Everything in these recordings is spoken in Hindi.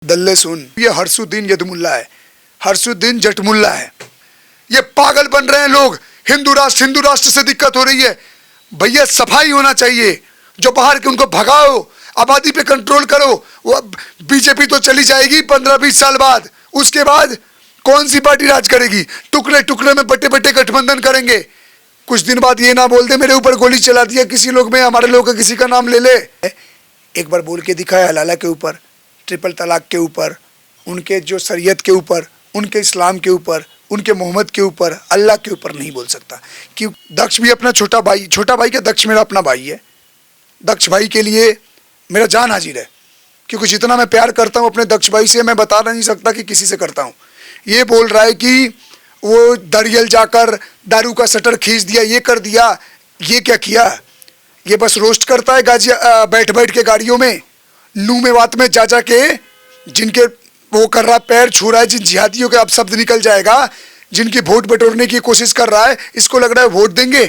दल्ले सुन, ये हर्षुद्दीन यदमुल्ला है, हर्षुद्दीन जटमुल्ला है। ये पागल बन रहे हैं लोग। हिंदू राष्ट्र से दिक्कत हो रही है। भैया सफाई होना चाहिए। जो बाहर के उनको भगाओ, आबादी पे कंट्रोल करो। वो बीजेपी तो चली जाएगी 15-20 साल बाद, उसके बाद कौन सी पार्टी राज करेगी? टुकड़े टुकड़े में बटे बटे गठबंधन करेंगे। कुछ दिन बाद ये ना बोल दे मेरे ऊपर गोली चला दिया किसी लोग में, हमारे लोग का किसी का नाम ले ले। एक बार बोल के दिखाया हलाला के ऊपर, ट्रिपल तलाक के ऊपर, उनके जो शरीयत के ऊपर, उनके इस्लाम के ऊपर, उनके मोहम्मद के ऊपर, अल्लाह के ऊपर नहीं बोल सकता। कि दक्ष भी अपना छोटा भाई क्या, दक्ष मेरा अपना भाई है। दक्ष भाई के लिए मेरा जान हाजिर है, क्योंकि जितना मैं प्यार करता हूँ अपने दक्ष भाई से, मैं बता नहीं सकता कि किसी से करता हूँ। ये बोल रहा है कि वो दरियल जाकर दारू का शटर खींच दिया, ये कर दिया। ये क्या किया? ये बस रोस्ट करता है बैठ बैठ के गाड़ियों में, नू में बात में जा जा के, जिनके वो कर रहा, पैर छू रहा है, जिन जिहादियों के अब शब्द निकल जाएगा, जिनकी वोट बटोरने की कोशिश कर रहा है। इसको लग रहा है वोट देंगे।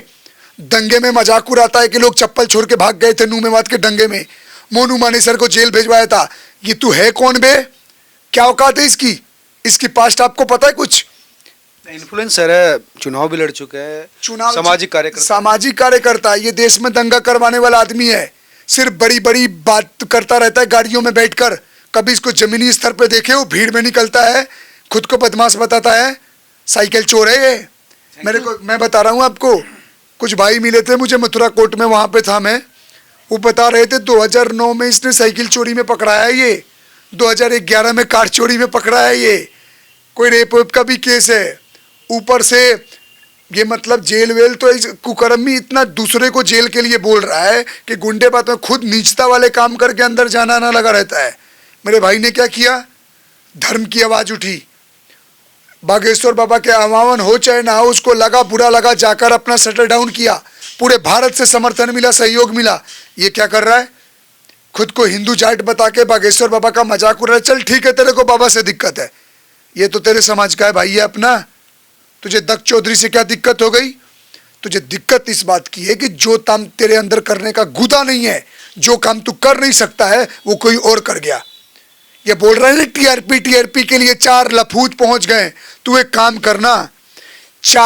दंगे में मजाक उड़ाता है कि लोग चप्पल छोड़ के भाग गए थे नू में बात के दंगे में, मोनू मानेसर को जेल भेजवाया था। ये तू है कौन बे? क्या औकात है इसकी? इसकी पास्ट आपको पता है कुछ? इन्फ्लुएंसर है, चुनाव भी लड़ चुका है, चुनाव सामाजिक कार्यकर्ता। ये देश में दंगा करवाने वाला आदमी है। सिर्फ बड़ी बड़ी बात करता रहता है गाड़ियों में बैठकर। कभी इसको जमीनी स्तर पे देखे हो, भीड़ में निकलता है, खुद को बदमाश बताता है, साइकिल चोर है ये। मैं बता रहा हूँ आपको, कुछ भाई मिले थे मुझे मथुरा कोर्ट में, वहां पे था मैं। वो बता रहे थे 2009 में इसने साइकिल चोरी में पकड़ा है, ये 2011 में कार चोरी में पकड़ा है, ये कोई रेप वेप का भी केस है। ऊपर से ये मतलब जेल वेल तो कुकर्मी इतना दूसरे को जेल के लिए बोल रहा है कि गुंडे बात में खुद नीचता वाले काम करके अंदर जाना ना लगा रहता है। मेरे भाई ने क्या किया? धर्म की आवाज उठी, बागेश्वर बाबा के आह्वान हो चाहे ना हो, उसको लगा, बुरा लगा, जाकर अपना शटर डाउन किया। पूरे भारत से समर्थन मिला, सहयोग मिला। ये क्या कर रहा है? खुद को हिंदू जाट बता के बागेश्वर बाबा का मजाक उड़ रहा है। चल ठीक है, तेरे को बाबा से दिक्कत है, ये तो तेरे समाज का है भाई है अपना। तुझे दक्ष चौधरी से क्या दिक्कत हो गई? तुझे दिक्कत इस बात की है कि जो काम तेरे अंदर करने का गुदा नहीं है, जो काम तू कर नहीं सकता है, वो कोई और कर गया। ये बोल रहे हैं टीआरपी के लिए 4 लफूत पहुंच गए। तू एक काम करना,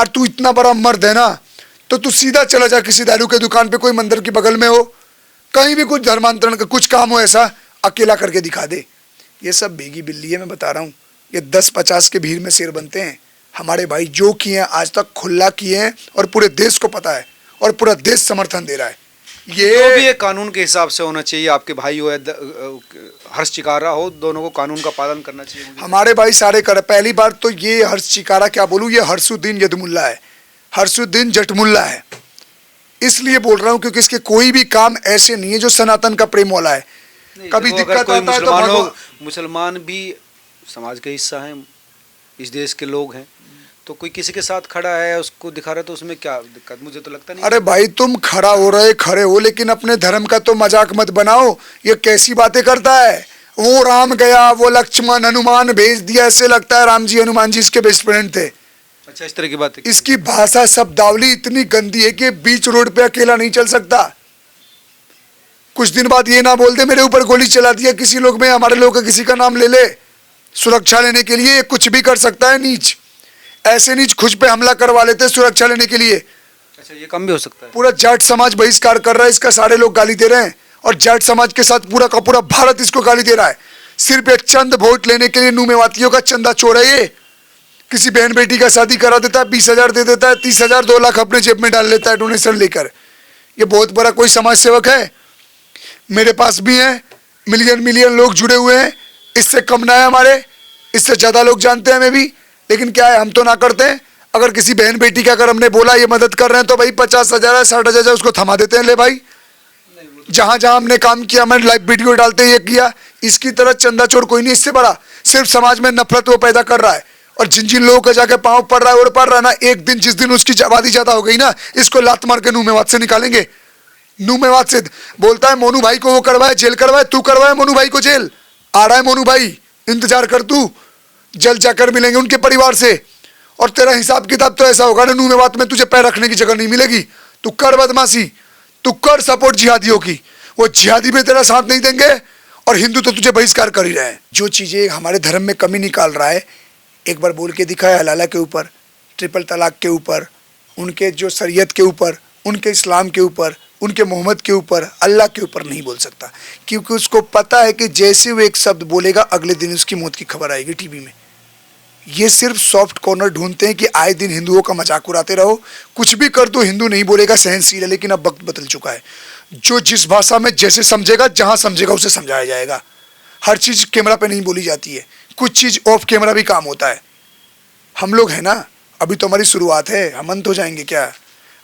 तू इतना बड़ा मर्द है ना, तो तू सीधा चला जा किसी दारू के दुकान पे, कोई मंदिर के बगल में हो, कहीं भी कुछ धर्मांतरण का कुछ काम हो, ऐसा अकेला करके दिखा दे। ये सब भीगी बिल्ली है, मैं बता रहा हूँ। ये 10-50 के भीड़ में शेर बनते हैं। हमारे भाई जो किए हैं आज तक खुला किए हैं, और पूरे देश को पता है, और पूरा देश समर्थन दे रहा है। ये भी एक कानून के हिसाब से होना चाहिए। आपके भाई हो, हर्ष चिकारा हो, दोनों को कानून का पालन करना चाहिए। हमारे भाई सारे कर। पहली बार तो ये हर्ष चिकारा क्या बोलूं, ये हर्षुद्दीन यदमुल्ला है, हर्षुद्दीन जटमुल्ला है। इसलिए बोल रहा हूँ क्योंकि इसके कोई भी काम ऐसे नहीं है जो सनातन का प्रेम वाला है। कभी दिक्कत आता है तो मुसलमान भी समाज का हिस्सा है, इस देश के लोग हैं, तो कोई किसी के साथ खड़ा है, उसको दिखा रहा है, तो उसमें क्या दिक्कत? मुझे तो लगता नहीं। अरे भाई तुम खड़ा हो रहे खड़े हो, लेकिन अपने धर्म का तो मजाक मत बनाओ। ये कैसी बातें करता है? वो राम गया, वो लक्ष्मण हनुमान भेज दिया, ऐसे लगता है राम जी हनुमान जी इसके बेस्ट फ्रेंड थे। अच्छा, इस तरह की बात है। इसकी भाषा शब्दावली इतनी गंदी है कि बीच रोड पे अकेला नहीं चल सकता। कुछ दिन बाद ये ना बोल दे मेरे ऊपर गोली चला दिया किसी लोग में, हमारे लोग का किसी का नाम ले ले। सुरक्षा लेने के लिए कुछ भी कर सकता है नीच। ऐसे नीच खुद पे हमला करवा लेते सुरक्षा लेने के लिए। अच्छा, ये कम भी हो सकता है। पूरा जाट समाज बहिष्कार कर रहा है इसका, सारे लोग गाली दे रहे हैं, और जाट समाज के साथ पूरा का पूरा भारत इसको गाली दे रहा है। सिर्फ एक चंद वोट लेने के लिए नूमेवातियों का चंदा चोर है ये। किसी बहन बेटी का शादी करा देता है, 20,000 दे देता है, 30,000 2 लाख अपने जेब में डाल लेता है डोनेशन लेकर। ये बहुत बड़ा कोई समाज सेवक है? मेरे पास भी है, मिलियन लोग जुड़े हुए हैं। इससे कम ना है हमारे, इससे ज्यादा लोग जानते हैं हमें भी, लेकिन क्या है, हम तो ना करते हैं। अगर किसी बहन बेटी का अगर हमने बोला ये मदद कर रहे हैं, तो भाई 50,000 60,000 उसको थमा देते हैं, ले भाई। जहां जहां हमने काम किया, मैंने लाइव वीडियो डालते ये किया। इसकी तरह चंदा चोर कोई नहीं इससे बड़ा। सिर्फ समाज में नफरत वो पैदा कर रहा है, और जिन जिन लोगों का जाके पाँव पड़ रहा है और पड़ रहा है ना, एक दिन जिस दिन उसकी आबादी ज्यादा हो गई ना, इसको लात मार के नूमेवात से निकालेंगे। नूमेवात से बोलता है मोनू भाई को वो करवाए, जेल करवाए, तू करवाए मोनू भाई को जेल। आ रहा है मोनू भाई, इंतजार कर तू, जल्द जाकर मिलेंगे उनके परिवार से। और तेरा हिसाब किताब तो ऐसा होगा ना, नूमेवात में तुझे पैर रखने की जगह नहीं मिलेगी। तू कर बदमाशी, तू कर सपोर्ट जिहादियों की, वो जिहादी भी तेरा साथ नहीं देंगे, और हिंदू तो तुझे बहिष्कार कर ही रहे हैं। जो चीज़ें हमारे धर्म में कमी निकाल रहा है, एक बार बोल के दिखाया हलाला के ऊपर, ट्रिपल तलाक के ऊपर, उनके जो शरीयत के ऊपर, उनके इस्लाम के ऊपर, उनके मोहम्मद के ऊपर, अल्लाह के ऊपर नहीं बोल सकता, क्योंकि उसको पता है कि जैसे वो एक शब्द बोलेगा अगले दिन उसकी मौत की खबर आएगी टीवी में। ये सिर्फ सॉफ्ट कॉर्नर ढूंढते हैं कि आए दिन हिंदुओं का मजाक उड़ाते रहो, कुछ भी कर दो हिंदू नहीं बोलेगा, सहनशील है। लेकिन अब वक्त बदल चुका है, जो जिस भाषा में जैसे समझेगा, जहां समझेगा उसे समझाया जाएगा। हर चीज कैमरा पे नहीं बोली जाती है, कुछ चीज ऑफ कैमरा भी काम होता है। हम लोग है ना, अभी तो हमारी शुरुआत है, हम अंत हो जाएंगे क्या?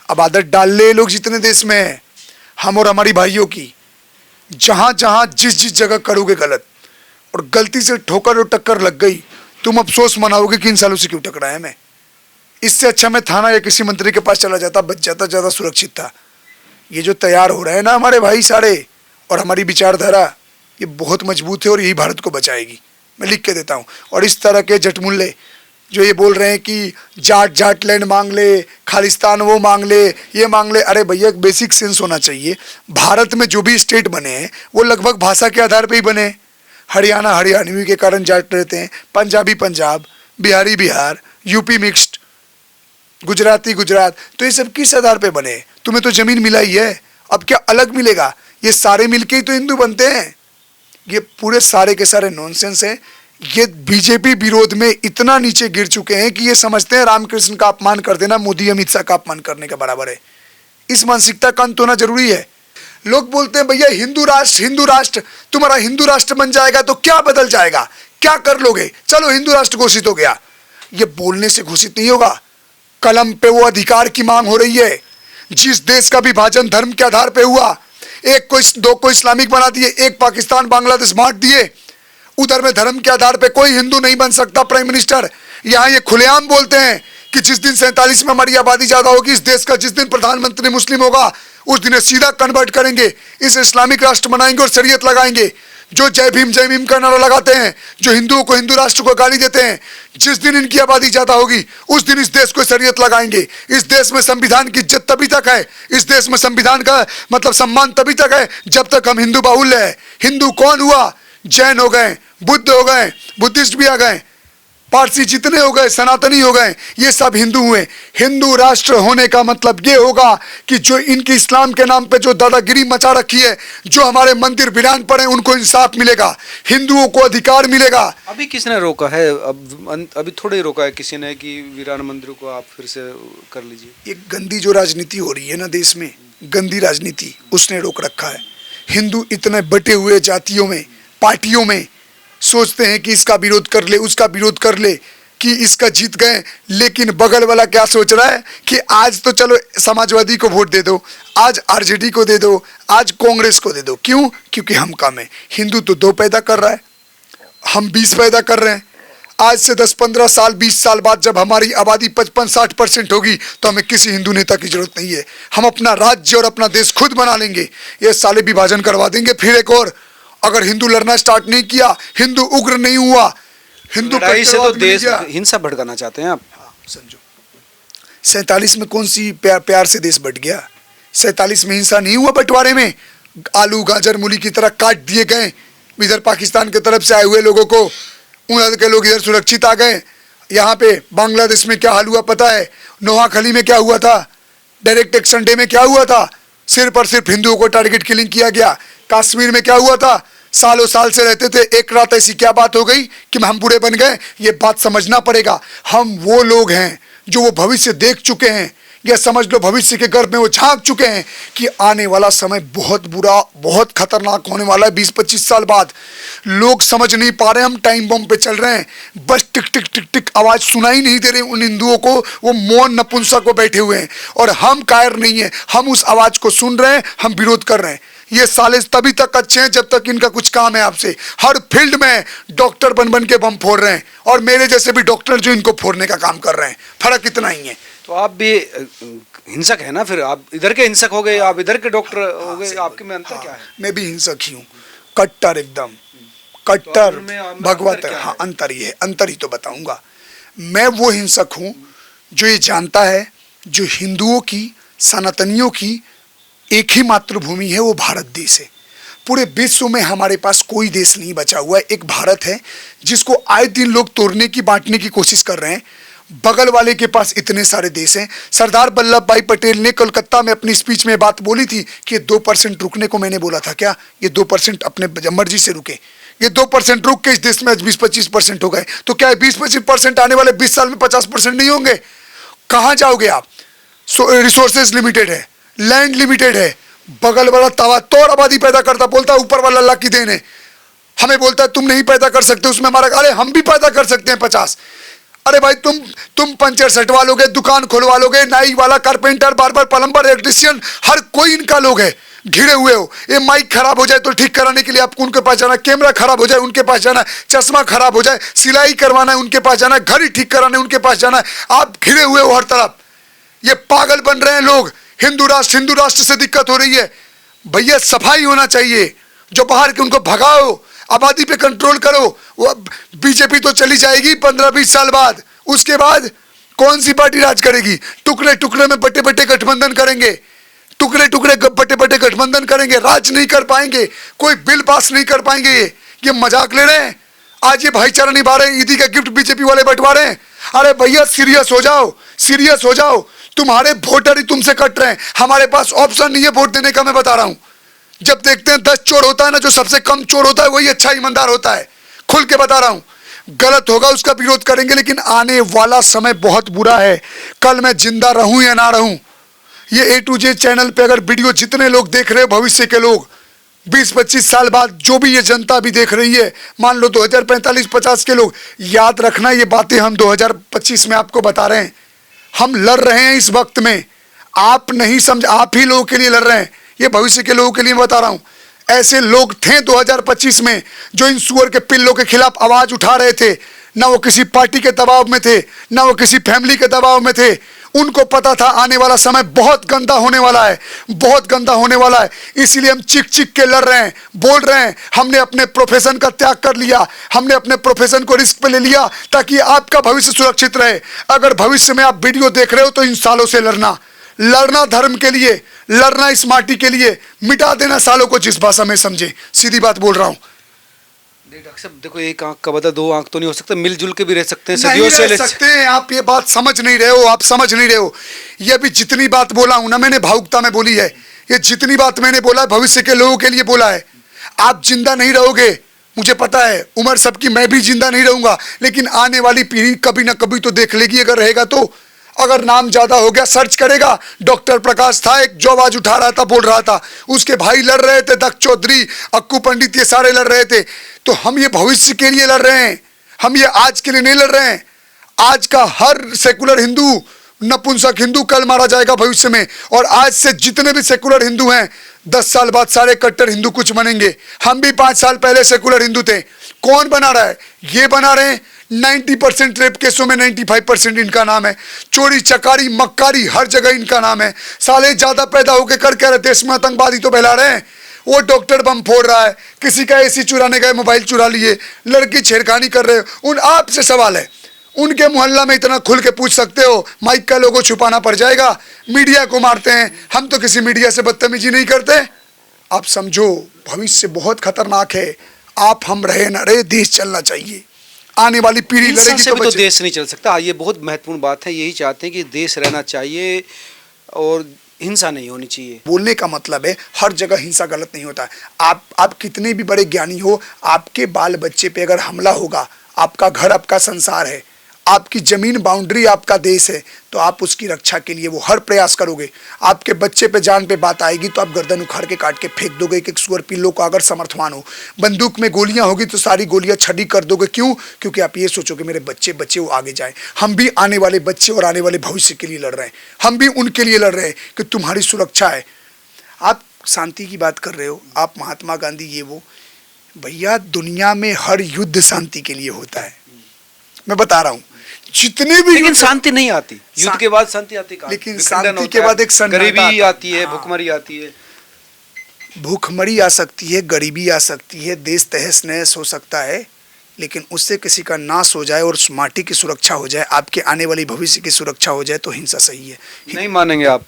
अब आदत डाल ले लोग जितने देश में हैं, हम और हमारी भाइयों की, जहां जहां जिस जिस जगह करोगे गलत और गलती से ठोकर और टक्कर लग गई, तुम अफसोस मनाओगे कि इन सालों से क्यों टकराया मैं। इससे अच्छा मैं थाना या किसी मंत्री के पास चला जाता, बच जाता, ज़्यादा सुरक्षित था। ये जो तैयार हो रहे हैं ना हमारे भाई सारे, और हमारी विचारधारा, ये बहुत मजबूत है और यही भारत को बचाएगी, मैं लिख के देता हूँ। और इस तरह के जटमुल्ले जो ये बोल रहे हैं कि जाट जाट लैंड मांग ले, खालिस्तान वो मांग ले, ये मांग ले, अरे भैया एक बेसिक सेंस होना चाहिए। भारत में जो भी स्टेट बने हैं वो लगभग भाषा के आधार पर ही बने हैं। हरियाणा हरियाणवी के कारण जाट रहते हैं, पंजाबी पंजाब, बिहारी बिहार, यूपी मिक्स्ड, गुजराती गुजरात, तो ये सब किस आधार पे बने? तुम्हें तो जमीन मिला ही है, अब क्या अलग मिलेगा? ये सारे मिलके ही तो हिंदू बनते हैं। ये पूरे सारे के सारे नॉनसेंस हैं। ये बीजेपी विरोध में इतना नीचे गिर चुके हैं कि ये समझते हैं रामकृष्ण का अपमान कर देना मोदी अमित शाह का अपमान करने के बराबर है। इस मानसिकता का अंत होना जरूरी है। लोग बोलते हैं भैया हिंदू राष्ट्र, तुम्हारा हिंदू राष्ट्र बन जाएगा तो क्या बदल जाएगा, क्या कर लोगे? चलो हिंदू राष्ट्र घोषित हो गया। ये बोलने से घोषित नहीं होगा, कलम पे वो अधिकार की मांग हो रही है। जिस देश का विभाजन धर्म के आधार पे हुआ, एक को दो को इस्लामिक बना दिए, एक पाकिस्तान बांग्लादेश बांट दिए, उधर में धर्म के आधार पे कोई हिंदू नहीं बन सकता प्राइम मिनिस्टर। यहाँ ये खुलेआम बोलते हैं कि जिस दिन 47 में हमारी आबादी ज्यादा होगी इस देश का, जिस दिन प्रधानमंत्री मुस्लिम होगा उस दिन सीधा कन्वर्ट करेंगे, इस इस्लामिक राष्ट्र बनाएंगे और शरीयत लगाएंगे। जो जय भीम का नारा लगाते हैं, जो हिंदुओं को हिंदू राष्ट्र को गाली देते हैं, जिस दिन इनकी आबादी ज्यादा होगी उस दिन इस देश को शरीयत लगाएंगे। इस देश में संविधान की इज्जत तभी तक है, इस देश में संविधान का मतलब सम्मान तभी तक है जब तक हम हिंदू बाहुल्य है। हिंदू कौन हुआ? जैन हो गए, बुद्ध हो गए, बुद्धिस्ट भी आ गए, पारसी जितने हो गए, सनातनी हो गए, ये सब हिंदू हुए। हिंदू राष्ट्र होने का मतलब ये होगा कि जो इनकी इस्लाम के नाम पे जो दादागिरी मचा रखी है, जो हमारे मंदिर वीरान पड़े, उनको इंसाफ मिलेगा, हिंदुओं को अधिकार मिलेगा। अभी किसने रोका है? अभी थोड़े ही रोका है किसी ने कि वीरान मंदिरों को आप फिर से कर लीजिए। ये गंदी जो राजनीति हो रही है ना देश में, गंदी राजनीति, उसने रोक रखा है। हिंदू इतने बटे हुए जातियों में, पार्टियों में सोचते हैं कि इसका विरोध कर ले, उसका विरोध कर ले, कि इसका जीत गए, लेकिन बगल वाला क्या सोच रहा है कि आज तो चलो समाजवादी को वोट दे दो, आज आरजेडी को दे दो, आज कांग्रेस को दे दो। क्यों? क्योंकि हम कम है। हिंदू तो 2 पैदा कर रहा है, हम 20 पैदा कर रहे हैं। आज से 10-15 साल 20 साल बाद जब हमारी आबादी 55-60% होगी तो हमें किसी हिंदू नेता की जरूरत नहीं है। हम अपना राज्य और अपना देश खुद बना लेंगे। ये साले विभाजन करवा देंगे फिर एक और। अगर हिंदू लड़ना स्टार्ट नहीं किया, हिंदू उग्र नहीं हुआ, हिंदू लड़ाई से तो देश हिंसा भड़काना चाहते हैं आप। हाँ, समझो 47 में कौन सी प्यार से देश बट गया? 47 में हिंसा नहीं हुआ बंटवारे में, आलू गाजर मूली की तरह काट दिए गए इधर पाकिस्तान की तरफ से आए हुए लोगों को, उधर के लोग इधर सुरक्षित आ गए। यहाँ पे बांग्लादेश में क्या हाल हुआ पता है? नोआखली में क्या हुआ था? डायरेक्ट एक्शन डे में क्या हुआ था? सिर्फ और सिर्फ हिंदुओं को टारगेट किलिंग किया गया। कश्मीर में क्या हुआ था? सालों साल से रहते थे, एक रात ऐसी क्या बात हो गई कि हम बुरे बन गए? ये बात समझना पड़ेगा। हम वो लोग हैं जो वो भविष्य देख चुके हैं, या समझ लो भविष्य के गर्भ में वो झांक चुके हैं कि आने वाला समय बहुत बुरा, बहुत खतरनाक होने वाला है 20-25 साल बाद। लोग समझ नहीं पा रहे, हम टाइम बम पे चल रहे हैं। बस टिक टिक टिक टिक आवाज सुनाई नहीं दे रही उन हिंदुओं को, वो मौन नपुंसक को बैठे हुए हैं। और हम कायर नहीं है, हम उस आवाज को सुन रहे हैं, हम विरोध कर रहे हैं। ये साले तभी तक अच्छे हैं जब तक इनका कुछ काम है आपसे। हर फील्ड में डॉक्टर बन बन के बम फोड़ रहे हैं, और मेरे जैसे भी डॉक्टर जो इनको फोड़ने का काम कर रहे हैं। फर्क इतना ही है। तो आप भी हिंसक है ना, फिर आप इधर के हिंसक हो गए, आप इधर के डॉक्टर हो गए, आपके में अंतर क्या है? मैं भी हिंसक ही हूँ, कट्टर, एकदम कट्टर भगवत। हाँ, अंतर ही है, अंतर ही तो बताऊंगा। मैं वो हिंसक हूँ जो ये जानता है जो हिंदुओं की, सनातनियों की एक ही मातृभूमि है, वो भारत देश है। पूरे विश्व में हमारे पास कोई देश नहीं बचा हुआ है, एक भारत है जिसको आए दिन लोग तोड़ने की बांटने की कोशिश कर रहे हैं। बगल वाले के पास इतने सारे देश हैं। सरदार वल्लभ भाई पटेल ने कोलकाता में अपनी स्पीच में बात बोली थी कि 2% रुकने को मैंने बोला था, क्या ये 2% अपने मर्जी से रुके? ये 2% रुक के इस देश में 20-25% हो गए, तो क्या 20-25% आने वाले 20 साल में 50% नहीं होंगे? कहाँ जाओगे आप? रिसोर्सेज लिमिटेड है, लैंड लिमिटेड है, बगल वाला तवा तोड़ आबादी पैदा करता, बोलता है ऊपर वाला अल्लाह की देन है, हमें बोलता है तुम नहीं पैदा कर सकते, उसमें हमारा, अरे हम भी पैदा कर सकते हैं 50। अरे भाई तुम पंचर सटवा लोगे, दुकान खुलवा लोगे, नाई वाला, कारपेंटर, बार्बर, प्लम्बर, इलेक्ट्रिशियन, हर कोई इनका लोग है, घिरे हुए हो। ये माइक खराब हो जाए तो ठीक कराने के लिए आपको उनके पास जाना, कैमरा खराब हो जाए उनके पास जाना, चश्मा खराब हो जाए, सिलाई करवाना है उनके पास जाना, घर ही ठीक कराने उनके पास जाना, आप घिरे हुए हो हर तरफ। ये पागल बन रहे हैं लोग, हिंदू राष्ट्र से दिक्कत हो रही है। भैया सफाई होना चाहिए, जो बाहर के उनको भगाओ, आबादी पे कंट्रोल करो। वो बीजेपी तो चली जाएगी 15-20 साल बाद, उसके बाद कौन सी पार्टी राज करेगी? टुकड़े टुकड़े में बटे बटे गठबंधन करेंगे, टुकड़े टुकड़े बटे बटे गठबंधन करेंगे, राज नहीं कर पाएंगे, कोई बिल पास नहीं कर पाएंगे। ये मजाक ले रहे हैं? आज ये भाईचारा निभा रहे हैं, ईदी का गिफ्ट बीजेपी वाले बंटवा रहे हैं। अरे भैया सीरियस हो जाओ, सीरियस हो जाओ, तुम्हारे वोटर ही तुमसे कट रहे हैं, हमारे पास ऑप्शन नहीं है वोट देने का। मैं बता रहा हूं, जब देखते हैं 10 चोर होता है ना, जो सबसे कम चोर होता है वही अच्छा ईमानदार होता है। खुल के बता रहा हूं, गलत होगा उसका विरोध करेंगे, लेकिन आने वाला समय बहुत बुरा है। कल मैं जिंदा रहूं या ना रहूं, ये A to Z चैनल पे अगर वीडियो जितने लोग देख रहे हो, भविष्य के लोग 20-25 साल बाद जो भी ये जनता भी देख रही है, मान लो 2045-50 के लोग, याद रखना ये बातें हम 2025 में आपको बता रहे हैं। हम लड़ रहे हैं इस वक्त में, आप नहीं समझ, आप ही लोगों के लिए लड़ रहे हैं, ये भविष्य के लोगों के लिए बता रहा हूं। ऐसे लोग थे 2025 में जो इन सुअर के पिल्लों के खिलाफ आवाज उठा रहे थे, ना वो किसी पार्टी के दबाव में थे, ना वो किसी फैमिली के दबाव में थे। उनको पता था आने वाला समय बहुत गंदा होने वाला है, बहुत गंदा होने वाला है, इसलिए हम चिक चिक के लड़ रहे हैं, बोल रहे हैं। हमने अपने प्रोफेशन का त्याग कर लिया, हमने अपने प्रोफेशन को रिस्क पे ले लिया ताकि आपका भविष्य सुरक्षित रहे। अगर भविष्य में आप वीडियो देख रहे हो तो इन सालों से लड़ना धर्म के लिए, लड़ना इस माटी के लिए, मिटा देना सालों को जिस भाषा में समझे। सीधी बात बोल रहा हूं। डॉक्टर साहब देखो, एक आंख का बदला दो आंख तो नहीं हो सकता, मिलजुल के भी रह सकते हैं, नहीं सदियों से रह सकते हैं। आप ये बात समझ नहीं रहे हो, आप समझ नहीं रहे हो। ये भी जितनी बात बोला हूं ना, मैंने भावुकता में बोली है, ये जितनी बात मैंने बोला है भविष्य के लोगों के लिए बोला है। आप जिंदा नहीं रहोगे, मुझे पता है, उम्र सबकी, मैं भी जिंदा नहीं रहूंगा, लेकिन आने वाली पीढ़ी कभी ना कभी तो देख लेगी। अगर रहेगा तो, अगर नाम ज्यादा हो गया सर्च करेगा, डॉक्टर प्रकाश था एक जो आवाज उठा रहा था, बोल रहा था, उसके भाई लड़ रहे थे, दक्ष चौधरी, अक्कू पंडित, ये सारे लड़ रहे थे। तो हम ये भविष्य के लिए लड़ रहे हैं, हम ये आज के लिए नहीं लड़ रहे हैं। आज का हर सेकुलर हिंदू, नपुंसक हिंदू कल मारा जाएगा भविष्य में, और आज से जितने भी सेकुलर हिंदू हैं 10 साल बाद सारे कट्टर हिंदू कुछ बनेंगे। हम भी 5 साल पहले सेकुलर हिंदू थे। कौन बना रहा है? ये बना रहे हैं। 90% रेप केसों में 95% इनका नाम है। चोरी चकारी मक्कारी हर जगह इनका नाम है। साले ज्यादा पैदा होकर कर कह रहे देश में आतंकवादी तो फैला रहे हैं। वो डॉक्टर बम फोड़ रहा है, किसी का एसी चुराने गए, मोबाइल चुरा लिए, लड़की छेड़खानी कर रहे हो। उन आपसे सवाल है, उनके मोहल्ला में इतना खुल के पूछ सकते हो? माइक का लोगो छुपाना पड़ जाएगा, मीडिया को मारते हैं। हम तो किसी मीडिया से बदतमीजी नहीं करते। आप समझो भविष्य बहुत खतरनाक है। आप हम रहे ना रहे, देश चलना चाहिए, आने वाली पीढ़ी लड़ेगी तो देश नहीं चल सकता। ये बहुत महत्वपूर्ण बात है, यही चाहते हैं कि देश रहना चाहिए और हिंसा नहीं होनी चाहिए। बोलने का मतलब है हर जगह हिंसा गलत नहीं होता है। आप कितने भी बड़े ज्ञानी हो, आपके बाल बच्चे पे अगर हमला होगा, आपका घर आपका संसार है, आपकी जमीन बाउंड्री आपका देश है, तो आप उसकी रक्षा के लिए वो हर प्रयास करोगे। आपके बच्चे पे जान पे बात आएगी तो आप गर्दन उखाड़ के काट के फेंक दोगे। एक सुअर पिल्लों को अगर समर्थवान हो, बंदूक में गोलियां होगी तो सारी गोलियां छड़ी कर दोगे। क्यों? क्योंकि आप ये सोचोगे मेरे बच्चे वो आगे जाए। हम भी आने वाले बच्चे और आने वाले भविष्य के लिए लड़ रहे हैं, हम भी उनके लिए लड़ रहे हैं कि तुम्हारी सुरक्षा है। आप शांति की बात कर रहे हो, आप महात्मा गांधी ये वो, भैया दुनिया में हर युद्ध शांति के लिए होता है। मैं बता रहा हूं, जितने भी, लेकिन शांति नहीं आती। युद्ध के बाद शांति आती है, लेकिन शांति के बाद एक गरीबी आती है, भूखमरी आती है। भूखमरी आ सकती है, गरीबी आ सकती है, देश तहस नहस हो सकता है, लेकिन उससे किसी का नाश हो जाए और उस माटी की सुरक्षा हो जाए, आपके आने वाली भविष्य की सुरक्षा हो जाए, तो हिंसा सही है। नहीं मानेंगे आप?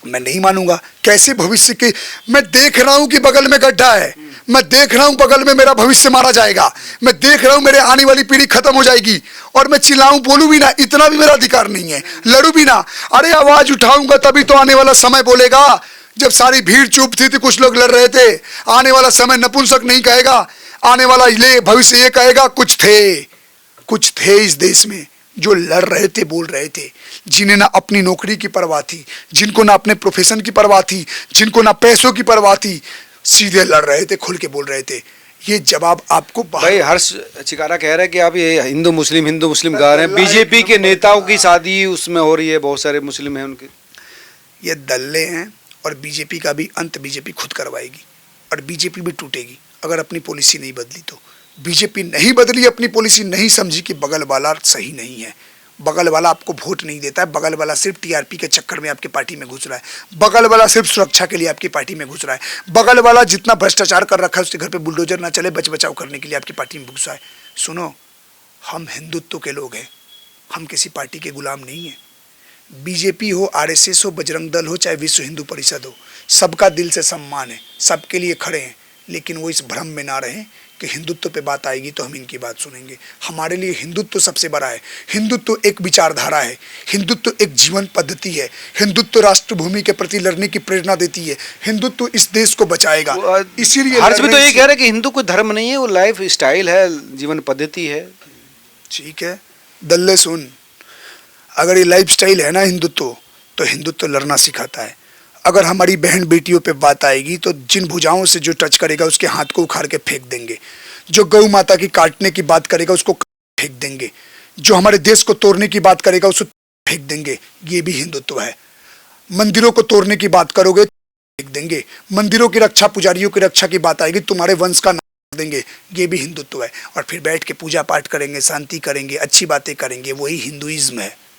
मैं नहीं मानूंगा। कैसे भविष्य की, मैं देख रहा हूं कि बगल में गड्ढा है, मैं देख रहा हूं बगल में मेरा भविष्य मारा जाएगा, मैं देख रहा हूं मेरे आने वाली पीढ़ी खत्म हो जाएगी, और मैं चिल्लाऊं बोलूं भी ना, इतना भी मेरा अधिकार नहीं है, लड़ू भी ना। अरे आवाज उठाऊंगा तभी तो आने वाला समय बोलेगा। जब सारी भीड़ चुप थी तो कुछ लोग लड़ रहे थे। आने वाला समय नपुंसक नहीं कहेगा, आने वाला ले भविष्य ये कहेगा कुछ थे इस देश में जो लड़ रहे थे, बोल रहे थे, जिन्हें ना अपनी नौकरी की परवाह थी, जिनको ना अपने प्रोफेशन की परवाह थी, जिनको ना पैसों की परवाह थी, सीधे लड़ रहे थे, खुल के बोल रहे थे। ये जवाब आपको भाई हर्ष चिकारा कह रहा है कि आप ये हिंदू मुस्लिम गा रहे हैं, बीजेपी के नेताओं की शादी उसमें हो रही है, बहुत सारे मुस्लिम हैं उनके। ये दल्ले हैं, और बीजेपी का भी अंत बीजेपी खुद करवाएगी, और बीजेपी भी टूटेगी अगर अपनी पॉलिसी नहीं बदली तो। बीजेपी नहीं बदली अपनी पॉलिसी, नहीं समझी कि बगल वाला सही नहीं है, बगल वाला आपको वोट नहीं देता है, बगल वाला सिर्फ टीआरपी के चक्कर में आपकी पार्टी में घुस रहा है, बगल वाला सिर्फ सुरक्षा के लिए आपकी पार्टी में घुस रहा है, बगल वाला जितना भ्रष्टाचार कर रखा है उसके घर पे बुलडोजर ना चले बचाव करने के लिए आपकी पार्टी में घुसा है। सुनो, हम हिंदुत्व के लोग हैं, हम किसी पार्टी के गुलाम नहीं हैं। बीजेपी हो, आरएसएस हो, बजरंग दल हो, चाहे विश्व हिंदू परिषद हो, सबका दिल से सम्मान है, सबके लिए खड़े हैं। लेकिन वो इस भ्रम में ना रहें कि हिंदुत्व पे बात आएगी तो हम इनकी बात सुनेंगे। हमारे लिए हिंदुत्व सबसे बड़ा है। हिंदुत्व एक विचारधारा है, हिंदुत्व एक जीवन पद्धति है, हिंदुत्व राष्ट्रभूमि के प्रति लड़ने की प्रेरणा देती है, हिंदुत्व इस देश को बचाएगा। इसीलिए हर्ष भी तो ये कह रहे हैं कि हिंदू कोई धर्म नहीं है, वो लाइफ स्टाइल है, जीवन पद्धति है। ठीक है दल्ले, सुन, अगर ये लाइफ स्टाइल है ना हिंदुत्व, तो हिंदुत्व लड़ना सिखाता है। अगर हमारी बहन बेटियों पे बात आएगी तो जिन भुजाओं से जो टच करेगा उसके हाथ को उखाड़ के फेंक देंगे, जो गौ माता की काटने की बात करेगा उसको फेंक देंगे, जो हमारे देश को तोड़ने की बात करेगा उसको फेंक देंगे। ये भी हिंदुत्व है। मंदिरों को तोड़ने की बात करोगे फेंक देंगे, मंदिरों की रक्षा, पुजारियों की रक्षा की बात आएगी तुम्हारे वंश का नाश देंगे। ये भी हिंदुत्व है। और फिर बैठ के पूजा पाठ करेंगे, शांति करेंगे, अच्छी बातें करेंगे, वही हिंदुइज्म है।